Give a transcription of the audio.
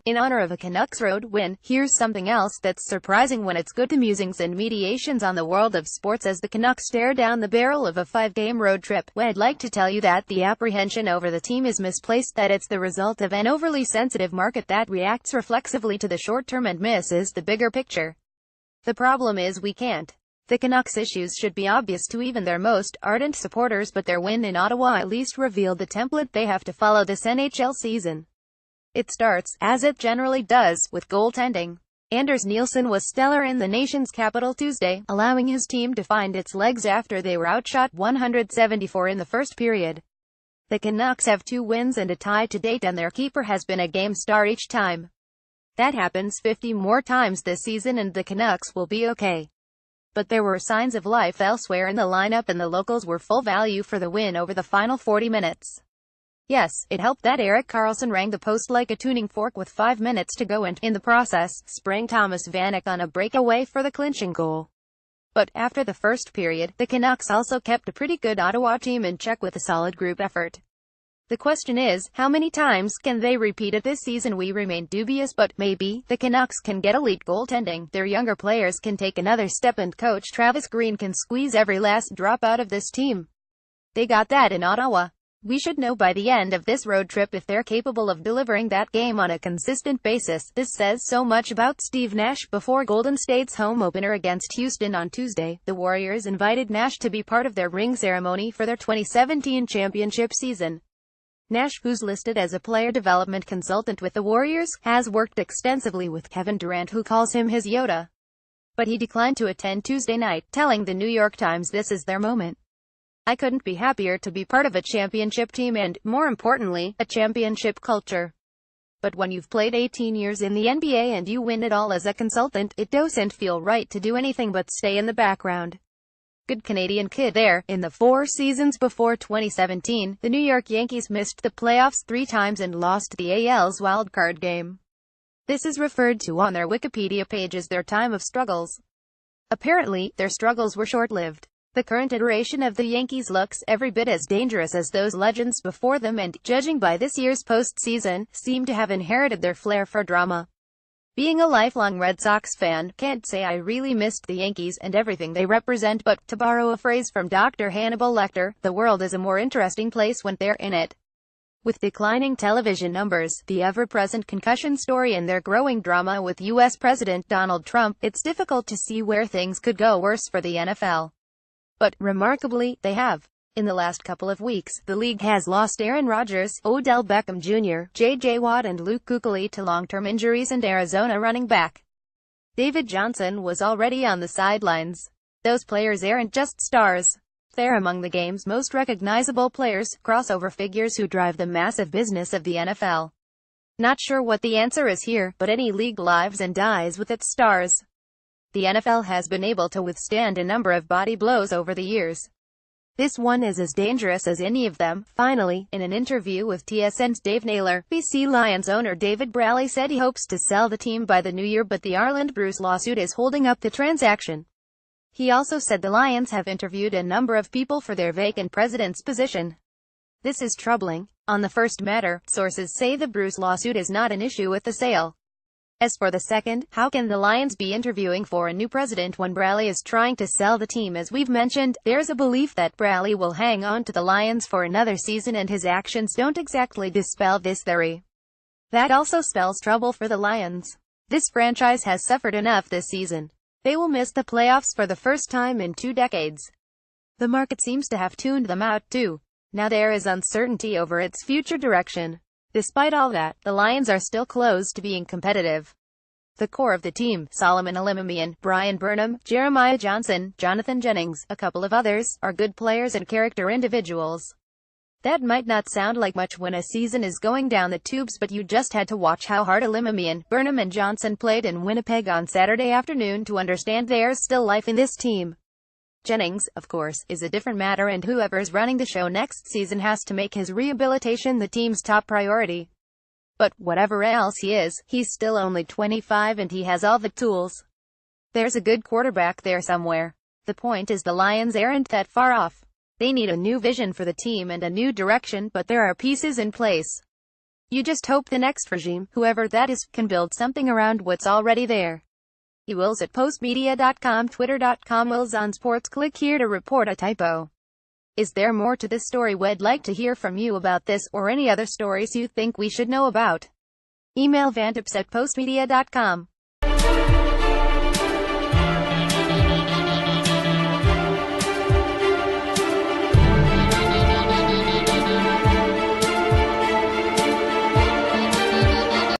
in honor of a Canucks road win. Here's something else that's surprising when it's good to musings and mediations on the world of sports as the Canucks stare down the barrel of a 5-game road trip. I'd like to tell you that the apprehension over the team is misplaced, that it's the result of an overly sensitive market that reacts reflexively to the short term and misses the bigger picture. The problem is we can't. The Canucks' issues should be obvious to even their most ardent supporters, but their win in Ottawa at least revealed the template they have to follow this NHL season. It starts, as it generally does, with goaltending. Anders Nilsson was stellar in the nation's capital Tuesday, allowing his team to find its legs after they were outshot 174 in the first period. The Canucks have 2 wins and a tie to date, and their keeper has been a game star each time. That happens 50 more times this season and the Canucks will be okay. But there were signs of life elsewhere in the lineup, and the locals were full value for the win over the final 40 minutes. Yes, it helped that Erik Karlsson rang the post like a tuning fork with 5 minutes to go and, in the process, sprang Thomas Vanek on a breakaway for the clinching goal. But after the first period, the Canucks also kept a pretty good Ottawa team in check with a solid group effort. The question is, how many times can they repeat it this season? We remain dubious, but maybe the Canucks can get elite goaltending, their younger players can take another step, and coach Travis Green can squeeze every last drop out of this team. They got that in Ottawa. We should know by the end of this road trip if they're capable of delivering that game on a consistent basis. This says so much about Steve Nash. Before Golden State's home opener against Houston on Tuesday, the Warriors invited Nash to be part of their ring ceremony for their 2017 championship season. Nash, who's listed as a player development consultant with the Warriors, has worked extensively with Kevin Durant, who calls him his Yoda. But he declined to attend Tuesday night, telling the New York Times this is their moment. I couldn't be happier to be part of a championship team and, more importantly, a championship culture. But when you've played 18 years in the NBA and you win it all as a consultant, it doesn't feel right to do anything but stay in the background. Good Canadian kid there. In the 4 seasons before 2017, the New York Yankees missed the playoffs 3 times and lost the AL's wildcard game. This is referred to on their Wikipedia page as their time of struggles. Apparently, their struggles were short-lived. The current iteration of the Yankees looks every bit as dangerous as those legends before them and, judging by this year's postseason, seem to have inherited their flair for drama. Being a lifelong Red Sox fan, can't say I really missed the Yankees and everything they represent, but, to borrow a phrase from Dr. Hannibal Lecter, the world is a more interesting place when they're in it. With declining television numbers, the ever-present concussion story, and their growing drama with U.S. President Donald Trump, it's difficult to see where things could go worse for the NFL. But, remarkably, they have. In the last couple of weeks, the league has lost Aaron Rodgers, Odell Beckham Jr., J.J. Watt and Luke Kuechly to long-term injuries, and Arizona running back David Johnson was already on the sidelines. Those players aren't just stars. They're among the game's most recognizable players, crossover figures who drive the massive business of the NFL. Not sure what the answer is here, but any league lives and dies with its stars. The NFL has been able to withstand a number of body blows over the years. This one is as dangerous as any of them. Finally, in an interview with TSN's Dave Naylor, BC Lions owner David Braley said he hopes to sell the team by the new year, but the Arland Bruce lawsuit is holding up the transaction. He also said the Lions have interviewed a number of people for their vacant president's position. This is troubling. On the first matter, sources say the Bruce lawsuit is not an issue with the sale. As for the second, how can the Lions be interviewing for a new president when Braley is trying to sell the team? As we've mentioned, there's a belief that Braley will hang on to the Lions for another season, and his actions don't exactly dispel this theory. That also spells trouble for the Lions. This franchise has suffered enough this season. They will miss the playoffs for the first time in 2 decades. The market seems to have tuned them out too. Now there is uncertainty over its future direction. Despite all that, the Lions are still close to being competitive. The core of the team, Solomon Elimimian, Brian Burnham, Jeremiah Johnson, Jonathan Jennings, a couple of others, are good players and character individuals. That might not sound like much when a season is going down the tubes, but you just had to watch how hard Elimimian, Burnham and Johnson played in Winnipeg on Saturday afternoon to understand there's still life in this team. Jennings, of course, is a different matter, and whoever's running the show next season has to make his rehabilitation the team's top priority. But, whatever else he is, he's still only 25 and he has all the tools. There's a good quarterback there somewhere. The point is the Lions aren't that far off. They need a new vision for the team and a new direction, but there are pieces in place. You just hope the next regime, whoever that is, can build something around what's already there. Wills at postmedia.com, twitter.com, Wills on Sports. Click here to report a typo. Is there more to this story? We'd like to hear from you about this, or any other stories you think we should know about. Email vantips@postmedia.com.